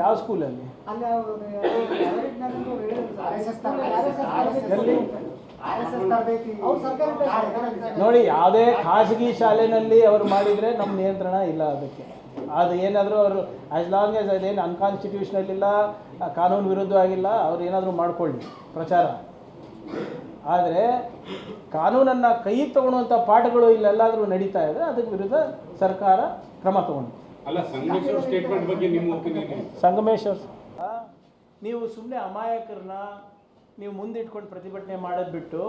ಯಾವ ಸ್ಕೂಲಲ್ಲಿ? ನೋಡಿ, ಯಾವುದೇ ಖಾಸಗಿ ಶಾಲೆಯಲ್ಲಿ ಅವರು ಮಾಡಿದರೆ ನಮ್ಮ ನಿಯಂತ್ರಣ ಇಲ್ಲ ಅದಕ್ಕೆ. ಅದು ಏನಾದರೂ ಅವರು ಆ್ಯಸ್ ಲಾಂಗ್ ಆಸ್ ಅದೇನು ಅನ್ಕಾನ್ಸ್ಟಿಟ್ಯೂಷನಲ್ ಇಲ್ಲ, ಕಾನೂನು ವಿರುದ್ಧವಾಗಿಲ್ಲ, ಅವ್ರು ಏನಾದರೂ ಮಾಡ್ಕೊಳ್ಳಿ ಪ್ರಚಾರ. ಆದರೆ ಕಾನೂನನ್ನು ಕೈಗೆ ತಗೊಳ್ಳುವಂಥ ಪಾಠಗಳು ಇಲ್ಲೆಲ್ಲಾದರೂ ನಡೀತಾ ಇದೆ, ಅದಕ್ಕೆ ವಿರುದ್ಧ ಸರ್ಕಾರ ಕ್ರಮ ತಗೊಂಡು. ಸಂಗಮೇಶ್ವರ್, ನೀವು ಸುಮ್ಮನೆ ಅಮಾಯಕರನ್ನ ನೀವು ಮುಂದಿಟ್ಕೊಂಡು ಪ್ರತಿಭಟನೆ ಮಾಡೋದು ಬಿಟ್ಟು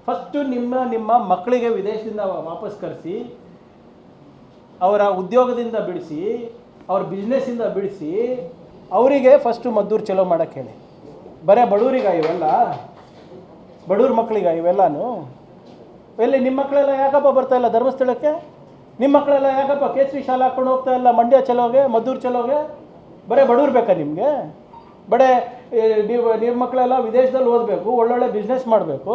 ಫಸ್ಟು ನಿಮ್ಮ ಮಕ್ಕಳಿಗೆ ವಿದೇಶದಿಂದ ವಾಪಸ್ ಕರೆಸಿ, ಅವರ ಉದ್ಯೋಗದಿಂದ ಬಿಡಿಸಿ, ಅವ್ರ ಬಿಸ್ನೆಸ್ಸಿಂದ ಬಿಡಿಸಿ, ಅವರಿಗೆ ಫಸ್ಟು ಮದ್ದೂರು ಚಲೋ ಮಾಡೋಕ್ಕೆ ಹೇಳಿ. ಬರೀ ಬಡವರಿಗ ಇವೆಲ್ಲ, ಬಡವ್ರ ಮಕ್ಕಳಿಗ ಇವೆಲ್ಲನೂ? ಎಲ್ಲಿ ನಿಮ್ಮ ಮಕ್ಕಳೆಲ್ಲ ಯಾಕಪ್ಪ ಬರ್ತಾಯಿಲ್ಲ ಧರ್ಮಸ್ಥಳಕ್ಕೆ? ನಿಮ್ಮ ಮಕ್ಕಳೆಲ್ಲ ಯಾಕಪ್ಪ ಕೇಸರಿ ಶಾಲೆ ಹಾಕ್ಕೊಂಡು ಹೋಗ್ತಾ ಇಲ್ಲ ಮಂಡ್ಯ ಚಲೋಗೆ, ಮದ್ದೂರು ಚಲೋಗೆ? ಬರೀ ಬಡವ್ರು ಬೇಕಾ ನಿಮಗೆ? ಬಡೇ ನಿಮ್ಮ ಮಕ್ಕಳೆಲ್ಲ ವಿದೇಶದಲ್ಲಿ ಓದಬೇಕು, ಒಳ್ಳೊಳ್ಳೆ ಬಿಸ್ನೆಸ್ ಮಾಡಬೇಕು.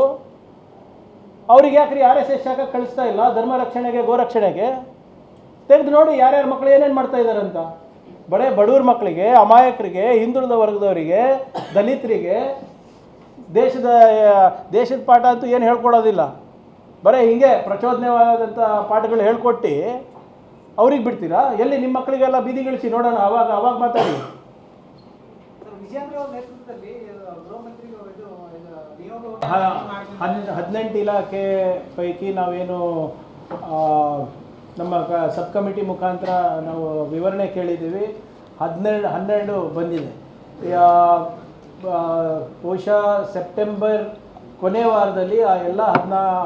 ಅವ್ರಿಗೆ ಯಾಕ್ರಿ RSS ಶಾಖ ಕಳಿಸ್ತಾ ಇಲ್ಲ ಧರ್ಮ ರಕ್ಷಣೆಗೆ, ಗೋರಕ್ಷಣೆಗೆ? ತೆಗೆದು ನೋಡಿ ಯಾರ್ಯಾರ ಮಕ್ಕಳು ಏನೇನು ಮಾಡ್ತಾ ಇದ್ದಾರಂತ. ಬಡೇ ಬಡವ್ರ ಮಕ್ಕಳಿಗೆ, ಅಮಾಯಕರಿಗೆ, ಹಿಂದುಳಿದ ವರ್ಗದವರಿಗೆ, ದಲಿತರಿಗೆ ದೇಶದ ಪಾಠ ಅಂತೂ ಏನು ಹೇಳ್ಕೊಡೋದಿಲ್ಲ. ಬರೀ ಹಿಂಗೆ ಪ್ರಚೋದನೆವಾದಂಥ ಪಾಠಗಳು ಹೇಳ್ಕೊಟ್ಟು ಅವ್ರಿಗೆ ಬಿಡ್ತೀರಾ? ಎಲ್ಲಿ ನಿಮ್ಮ ಮಕ್ಕಳಿಗೆಲ್ಲ ಬೀದಿಗಿಳಿಸಿ ನೋಡೋಣ, ಅವಾಗ ಮಾತಾಡಿ. 18 ಇಲಾಖೆ ಪೈಕಿ ನಾವೇನು ನಮ್ಮ ಸಬ್ ಕಮಿಟಿ ಮುಖಾಂತರ ನಾವು ವಿವರಣೆ ಕೇಳಿದ್ದೀವಿ. 12 ಬಂದಿದೆ. ಬಹುಶಃ ಸೆಪ್ಟೆಂಬರ್ ಕೊನೆ ವಾರದಲ್ಲಿ ಆ ಎಲ್ಲ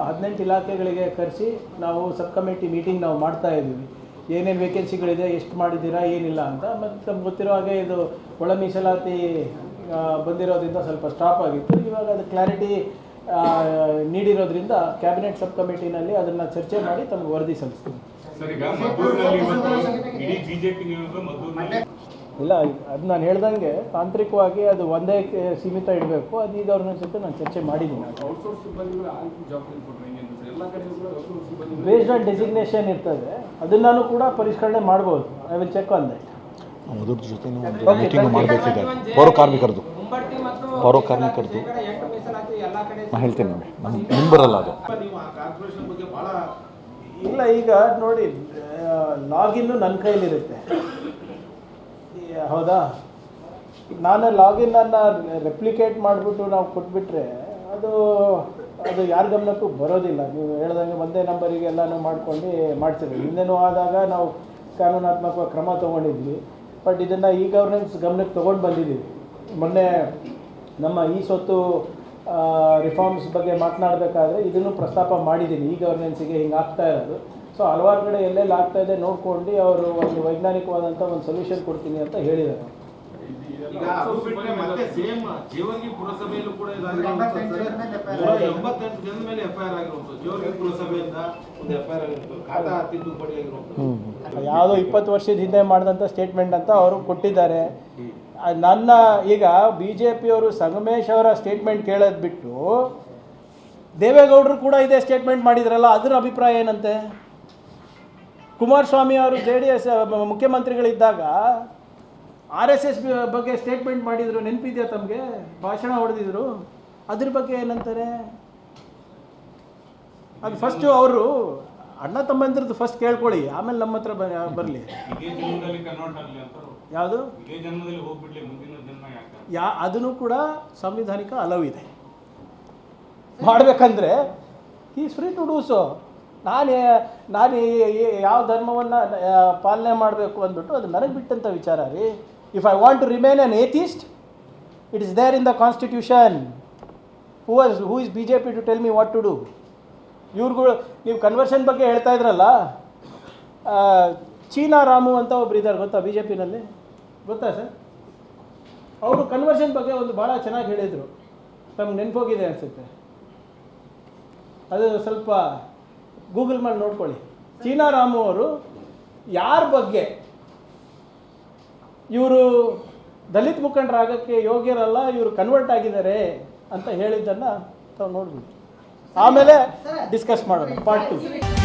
18 ಇಲಾಖೆಗಳಿಗೆ ಕರೆಸಿ ನಾವು ಸಬ್ ಕಮಿಟಿ ಮೀಟಿಂಗ್ ನಾವು ಮಾಡ್ತಾ ಇದ್ದೀವಿ. ಏನೇನು ವೇಕೆನ್ಸಿಗಳಿದೆ, ಎಷ್ಟು ಮಾಡಿದ್ದೀರಾ, ಏನಿಲ್ಲ ಅಂತ. ಮತ್ತು ನಮ್ಗೆ ಗೊತ್ತಿರೋ ಹಾಗೆ ಇದು ಒಳ ಮೀಸಲಾತಿ ಬಂದಿರೋದ್ರಿಂದ ಸ್ವಲ್ಪ ಸ್ಟಾಪ್ ಆಗಿತ್ತು. ಇವಾಗ ಅದು ಕ್ಲಾರಿಟಿ ನೀಡಿರೋದ್ರಿಂದ ಕ್ಯಾಬಿನೆಟ್ ಸಬ್ ಕಮಿಟಿನಲ್ಲಿ ಅದನ್ನು ಚರ್ಚೆ ಮಾಡಿ ತಮಗೆ ವರದಿ ಸಲ್ಲಿಸ್ತೀವಿ. ಇಲ್ಲ, ಅದು ನಾನು ಹೇಳ್ದಂಗೆ ತಾಂತ್ರಿಕವಾಗಿ ಅದು ಒಂದೇ ಸೀಮಿತ ಇಡಬೇಕು. ಅದು ಈಗ ಅವ್ರನ್ನ ಜೊತೆ ನಾನು ಚರ್ಚೆ ಮಾಡಿದ್ದೀನಿ. ಬೇಸ್ಡ್ ಆನ್ ಡೆಸಿಗ್ನೇಷನ್ ಇರ್ತದೆ, ಅದನ್ನು ಕೂಡ ಪರಿಷ್ಕರಣೆ ಮಾಡ್ಬೋದು. I will check on that. ಅದ್ರ ಜೊತೆ ಒಂದು ಮೀಟಿಂಗ್ ಮಾಡಬೇಕಿದೆ ಪೌರ ಕಾರ್ಮಿಕರದು. ನಾನು ಹೇಳ್ತೀನಿ, ನಿಮ್ಮ ಬರಲ್ಲ ಅದು. ಇಲ್ಲ, ಈಗ ನೋಡಿ, ಲಾಗಿನ್ನು ನನ್ನ ಕೈಲಿರುತ್ತೆ, ಹೌದಾ? ನಾನು ಲಾಗಿನ್ನನ್ನು ರೆಪ್ಲಿಕೇಟ್ ಮಾಡಿಬಿಟ್ಟು ನಾವು ಕೊಟ್ಬಿಟ್ರೆ ಅದು ಯಾರ ಗಮನಕ್ಕೂ ಬರೋದಿಲ್ಲ. ನೀವು ಹೇಳ್ದಂಗೆ ಒಂದೇ ನಂಬರಿಗೆ ಎಲ್ಲನೂ ಮಾಡ್ಕೊಂಡು ಮಾಡ್ತಿದ್ವಿ. ಹಿಂದೆನೂ ಆದಾಗ ನಾವು ಕಾನೂನಾತ್ಮಕ ಕ್ರಮ ತೊಗೊಂಡಿದ್ವಿ. ಬಟ್ ಇದನ್ನು ಈ ಗವರ್ನೆನ್ಸ್ ಗಮನಕ್ಕೆ ತೊಗೊಂಡು ಬಂದಿದ್ದೀವಿ. ಮೊನ್ನೆ ನಮ್ಮ ಈ ಸ್ವತ್ತು ರಿಫಾರ್ಮ್ಸ್ ಬಗ್ಗೆ ಮಾತನಾಡಬೇಕಾದ್ರೆ ಇದನ್ನು ಪ್ರಸ್ತಾಪ ಮಾಡಿದ್ದೀನಿ. ಈ ಗವರ್ನೆನ್ಸಿಗೆ ಹಿಂಗೆ ಆಗ್ತಾ ಇರೋದು. ಸೊ ಹಲವಾರು ಕಡೆ ಎಲ್ಲೆಲ್ಲಿ ಆಗ್ತಾ ಇದೆ ನೋಡ್ಕೊಂಡು ಅವರು ಒಂದು ವೈಜ್ಞಾನಿಕವಾದಂಥ ಒಂದು ಸೊಲ್ಯೂಷನ್ ಕೊಡ್ತೀನಿ ಅಂತ ಹೇಳಿದ್ದಾರೆ. ಜೀವಂಗಿ ಪುರಸಭೆಯಲ್ಲೂ ಕೂಡ 88 ಜನದ ಮೇಲೆ FIR ಆಗಿರುವಂಥದ್ದು. ಜೀವಂಗಿ ಪುರಸಭೆಯಿಂದ ಒಂದು FIR ಆಗಿರುವಂಥದ್ದು, ಖಾತಾ ತಿದ್ದುಪಡಿ ಆಗಿರುವಂಥದ್ದು. ಯಾವುದೋ 20 ವರ್ಷದ ಹಿಂದೆ ಮಾಡಿದಂಥ ಸ್ಟೇಟ್ಮೆಂಟ್ ಅಂತ ಅವರು ಕೊಟ್ಟಿದ್ದಾರೆ. ನನ್ನ ಈಗ BJPಯವರು ಸಂಗಮೇಶ್ ಅವರ ಸ್ಟೇಟ್ಮೆಂಟ್ ಕೇಳೋದು ಬಿಟ್ಟು ದೇವೇಗೌಡರು ಕೂಡ ಇದೇ ಸ್ಟೇಟ್ಮೆಂಟ್ ಮಾಡಿದ್ರಲ್ಲ, ಅದರ ಅಭಿಪ್ರಾಯ ಏನಂತೆ? ಕುಮಾರಸ್ವಾಮಿ ಅವರು JDS ಮುಖ್ಯಮಂತ್ರಿಗಳಿದ್ದಾಗ RSS ಬಗ್ಗೆ ಸ್ಟೇಟ್ಮೆಂಟ್ ಮಾಡಿದರು, ನೆನಪಿದೆಯಾ ತಮಗೆ? ಭಾಷಣ ಹೊಡೆದಿದ್ರು. ಅದ್ರ ಬಗ್ಗೆ ಏನಂತಾರೆ? ಅದು ಫಸ್ಟು ಅವರು ಅಣ್ಣ ತಮ್ಮಂದ್ರದ್ದು ಫಸ್ಟ್ ಕೇಳ್ಕೊಳ್ಳಿ, ಆಮೇಲೆ ನಮ್ಮ ಹತ್ರ ಬರಲಿ. ಯಾವುದು ಅದನ್ನು ಕೂಡ ಸಂವಿಧಾನಿಕ ಅಲವ್ ಇದೆ ಮಾಡಬೇಕಂದ್ರೆ. Is free to do so. ನಾನು ಯಾವ ಧರ್ಮವನ್ನು ಪಾಲನೆ ಮಾಡಬೇಕು ಅಂದ್ಬಿಟ್ಟು ಅದು ನನಗೆ ಬಿಟ್ಟಂಥ ವಿಚಾರ ರೀ. If I want to remain an atheist, it is there in the constitution. Who is BJP to tell me what to do? ಇವ್ರುಗಳು, ನೀವು ಕನ್ವರ್ಷನ್ ಬಗ್ಗೆ ಹೇಳ್ತಾ ಇದ್ರಲ್ಲ, ಚೀನಾ ರಾಮು ಅಂತ ಒಬ್ರು ಇದ್ದಾರೆ, ಗೊತ್ತಾ BJPನಲ್ಲಿ? ಗೊತ್ತಾ ಸರ್? ಅವರು ಕನ್ವರ್ಷನ್ ಬಗ್ಗೆ ಒಂದು ಭಾಳ ಚೆನ್ನಾಗಿ ಹೇಳಿದರು. ತಮ್ಗೆ ನೆನಪೋಗಿದೆ ಅನಿಸುತ್ತೆ. ಅದು ಸ್ವಲ್ಪ ಗೂಗಲ್ ಮಾಡಿ ನೋಡ್ಕೊಳ್ಳಿ. ಚೀನಾ ರಾಮು ಅವರು ಯಾರ ಬಗ್ಗೆ ಇವರು ದಲಿತ ಮುಖಂಡರಾಗಕ್ಕೆ ಯೋಗ್ಯರಲ್ಲ, ಇವರು ಕನ್ವರ್ಟ್ ಆಗಿದ್ದಾರೆ ಅಂತ ಹೇಳಿದ್ದನ್ನು ತಾವು ನೋಡ್ಬಿಟ್ಟು ಆಮೇಲೆ ಡಿಸ್ಕಸ್ ಮಾಡೋಣ ಪಾರ್ಟ್ 2.